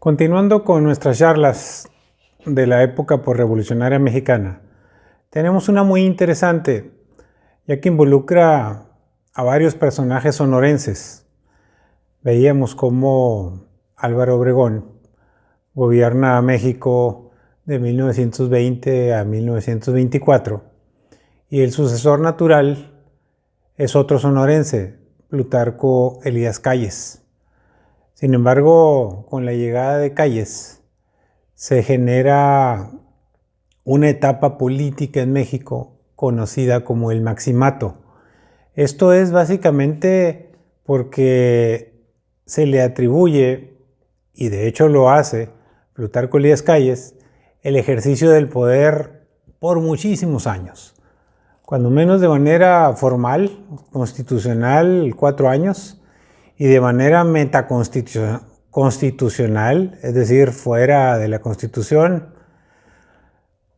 Continuando con nuestras charlas de la época posrevolucionaria mexicana, tenemos una muy interesante, ya que involucra a varios personajes sonorenses. Veíamos cómo Álvaro Obregón gobierna México de 1920 a 1924 y el sucesor natural es otro sonorense, Plutarco Elías Calles. Sin embargo, con la llegada de Calles se genera una etapa política en México conocida como el Maximato. Esto es básicamente porque se le atribuye, y de hecho lo hace, Plutarco Elías Calles, el ejercicio del poder por muchísimos años. Cuando menos de manera formal, constitucional, 4 años, y de manera metaconstitucional, es decir, fuera de la Constitución,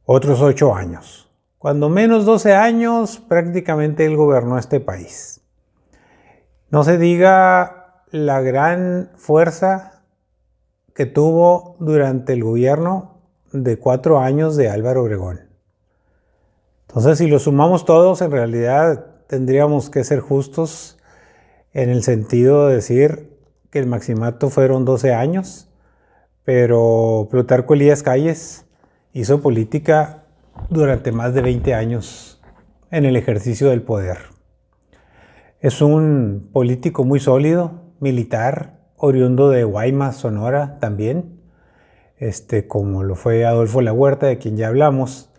otros 8 años. Cuando menos 12 años, prácticamente él gobernó este país. No se diga la gran fuerza que tuvo durante el gobierno de 4 años de Álvaro Obregón. Entonces, si lo sumamos todos, en realidad tendríamos que ser justos en el sentido de decir que el Maximato fueron 12 años, pero Plutarco Elías Calles hizo política durante más de 20 años en el ejercicio del poder. Es un político muy sólido, militar, oriundo de Guaymas, Sonora también, como lo fue Adolfo La Huerta, de quien ya hablamos.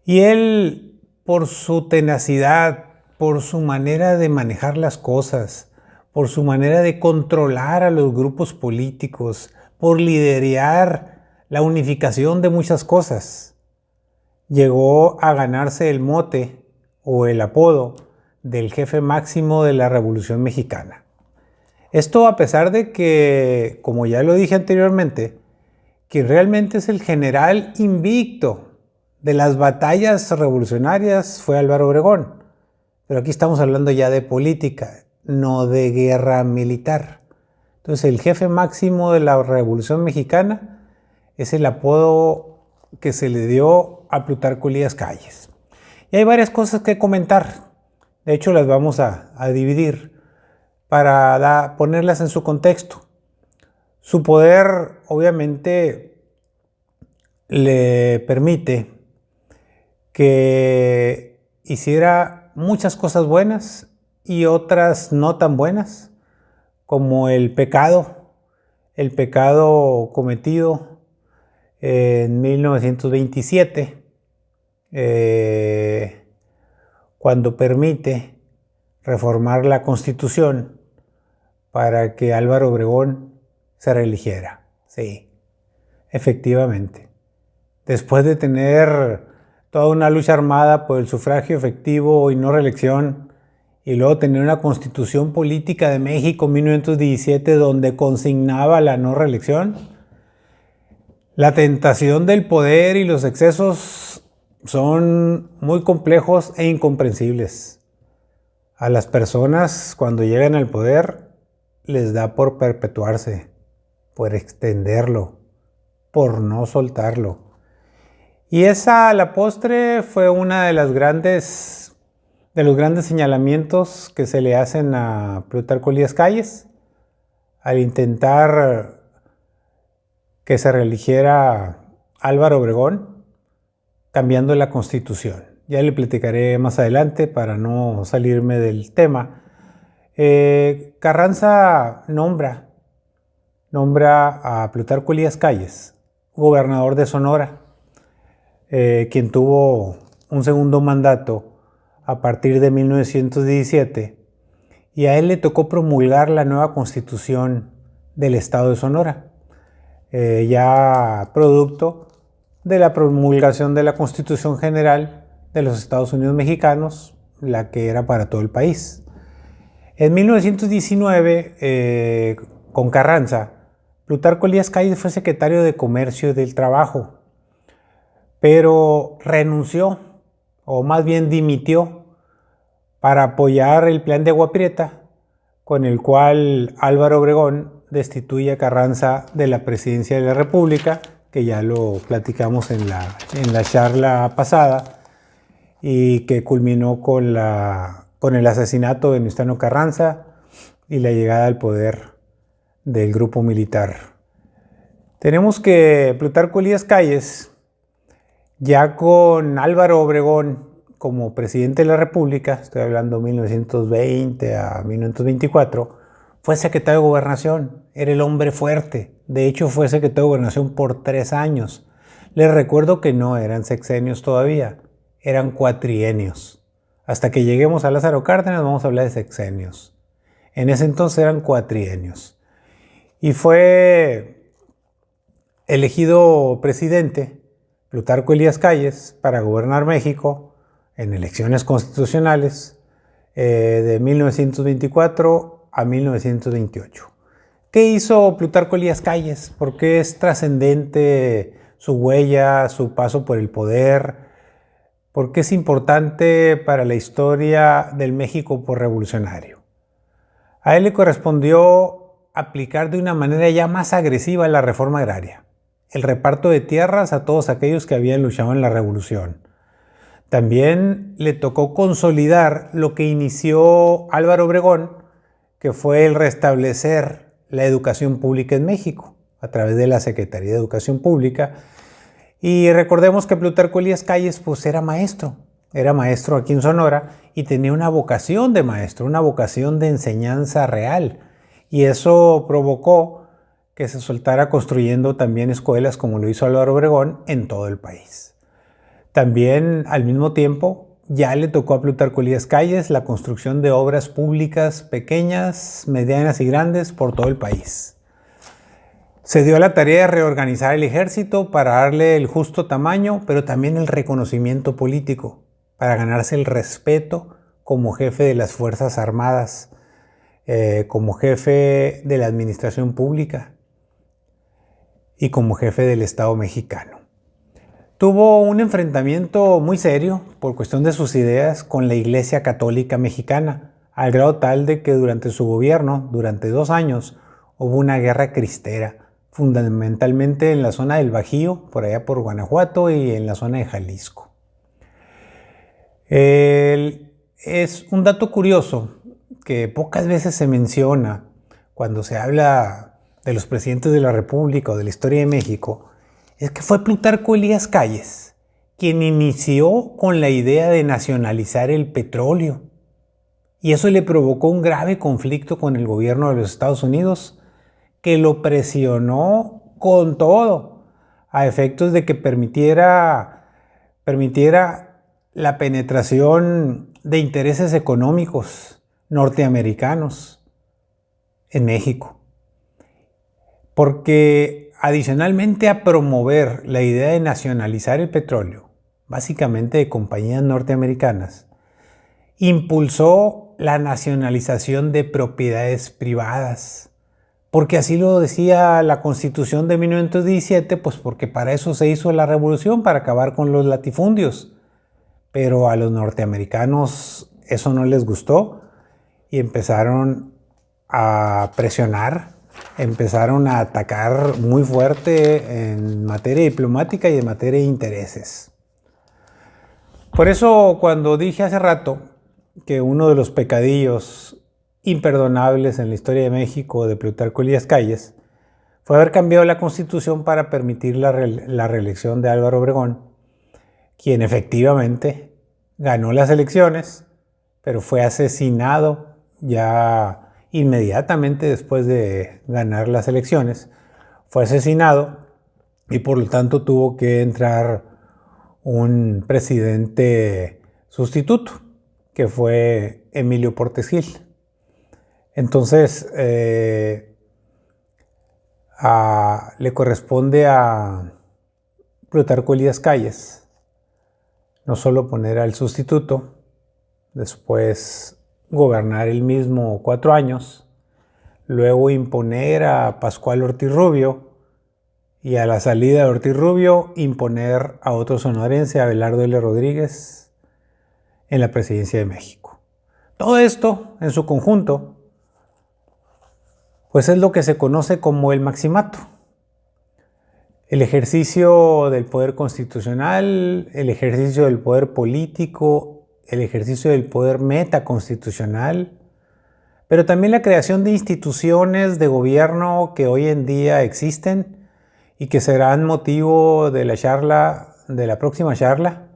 Y él, por su tenacidad, por su manera de manejar las cosas, por su manera de controlar a los grupos políticos, por liderar la unificación de muchas cosas, llegó a ganarse el mote o el apodo del jefe máximo de la Revolución Mexicana. Esto a pesar de que, como ya lo dije anteriormente, que realmente es el general invicto de las batallas revolucionarias fue Álvaro Obregón. Pero aquí estamos hablando ya de política, no de guerra militar. Entonces el jefe máximo de la Revolución Mexicana es el apodo que se le dio a Plutarco Elías Calles. Y hay varias cosas que comentar. De hecho, las vamos a dividir para ponerlas en su contexto. Su poder, obviamente, le permite que hiciera muchas cosas buenas y otras no tan buenas, como el pecado cometido en 1927, cuando permite reformar la Constitución para que Álvaro Obregón se reeligiera. Sí, efectivamente. Después de tener toda una lucha armada por el sufragio efectivo y no reelección, y luego tener una constitución política de México en 1917 donde consignaba la no reelección, la tentación del poder y los excesos son muy complejos e incomprensibles. A las personas, cuando llegan al poder, les da por perpetuarse, por extenderlo, por no soltarlo. Y esa, a la postre, fue una de los grandes señalamientos que se le hacen a Plutarco Elías Calles al intentar que se reeligiera Álvaro Obregón, cambiando la Constitución. Ya le platicaré más adelante para no salirme del tema. Carranza nombra a Plutarco Elías Calles gobernador de Sonora, quien tuvo un segundo mandato a partir de 1917, y a él le tocó promulgar la nueva Constitución del Estado de Sonora, ya producto de la promulgación de la Constitución General de los Estados Unidos Mexicanos, la que era para todo el país. En 1919, con Carranza, Plutarco Elías Calles fue secretario de Comercio y del Trabajo, pero renunció, o más bien dimitió, para apoyar el plan de Agua Prieta, con el cual Álvaro Obregón destituye a Carranza de la presidencia de la República, que ya lo platicamos en la charla pasada, y que culminó con el asesinato de Venustiano Carranza y la llegada al poder del grupo militar. Tenemos que Plutarco Elías Calles, ya con Álvaro Obregón como presidente de la República, estoy hablando de 1920 a 1924, fue secretario de Gobernación, era el hombre fuerte. De hecho, fue secretario de Gobernación por 3 años. Les recuerdo que no eran sexenios todavía, eran cuatrienios. Hasta que lleguemos a Lázaro Cárdenas vamos a hablar de sexenios. En ese entonces eran cuatrienios. Y fue elegido presidente Plutarco Elías Calles para gobernar México en elecciones constitucionales de 1924 a 1928. ¿Qué hizo Plutarco Elías Calles? ¿Por qué es trascendente su huella, su paso por el poder? ¿Por qué es importante para la historia del México posrevolucionario? A él le correspondió aplicar de una manera ya más agresiva la reforma agraria, el reparto de tierras a todos aquellos que habían luchado en la revolución. También le tocó consolidar lo que inició Álvaro Obregón, que fue el restablecer la educación pública en México a través de la Secretaría de Educación Pública. Y recordemos que Plutarco Elías Calles pues era maestro aquí en Sonora y tenía una vocación de maestro, una vocación de enseñanza real. Y eso provocó que se soltara construyendo también escuelas como lo hizo Álvaro Obregón en todo el país. También al mismo tiempo ya le tocó a Plutarco Elías Calles la construcción de obras públicas pequeñas, medianas y grandes por todo el país. Se dio la tarea de reorganizar el ejército para darle el justo tamaño, pero también el reconocimiento político, para ganarse el respeto como jefe de las Fuerzas Armadas, como jefe de la administración pública y como jefe del Estado mexicano. Tuvo un enfrentamiento muy serio por cuestión de sus ideas con la Iglesia Católica Mexicana, al grado tal de que durante su gobierno, durante 2 años, hubo una guerra cristera, fundamentalmente en la zona del Bajío, por allá por Guanajuato y en la zona de Jalisco. Es un dato curioso que pocas veces se menciona cuando se habla de los presidentes de la República o de la historia de México, es que fue Plutarco Elías Calles quien inició con la idea de nacionalizar el petróleo. Y eso le provocó un grave conflicto con el gobierno de los Estados Unidos, que lo presionó con todo, a efectos de que permitiera la penetración de intereses económicos norteamericanos en México. Porque adicionalmente a promover la idea de nacionalizar el petróleo, básicamente de compañías norteamericanas, impulsó la nacionalización de propiedades privadas. Porque así lo decía la Constitución de 1917, pues porque para eso se hizo la revolución, para acabar con los latifundios. Pero a los norteamericanos eso no les gustó y empezaron a presionar, empezaron a atacar muy fuerte en materia diplomática y en materia de intereses. Por eso cuando dije hace rato que uno de los pecadillos imperdonables en la historia de México de Plutarco Elías Calles fue haber cambiado la Constitución para permitir la reelección de Álvaro Obregón, quien efectivamente ganó las elecciones, pero fue asesinado ya inmediatamente después de ganar las elecciones. Fue asesinado y por lo tanto tuvo que entrar un presidente sustituto, que fue Emilio Portes Gil. Entonces, le corresponde a Plutarco Elías Calles no solo poner al sustituto, después gobernar él mismo 4 años, luego imponer a Pascual Ortiz Rubio y a la salida de Ortiz Rubio imponer a otro sonorense, Abelardo L. Rodríguez, en la presidencia de México. Todo esto en su conjunto Pues es lo que se conoce como el maximato. El ejercicio del poder constitucional, el ejercicio del poder político, el ejercicio del poder metaconstitucional, pero también la creación de instituciones de gobierno que hoy en día existen y que serán motivo de la charla, de la próxima charla,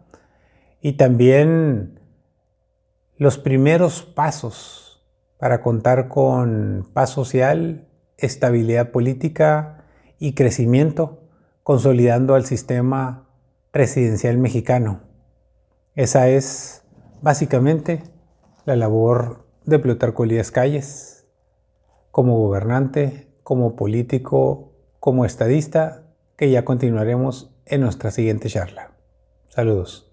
y también los primeros pasos para contar con paz social, estabilidad política y crecimiento, consolidando al sistema presidencial mexicano. Esa es básicamente la labor de Plutarco Elías Calles, como gobernante, como político, como estadista, que ya continuaremos en nuestra siguiente charla. Saludos.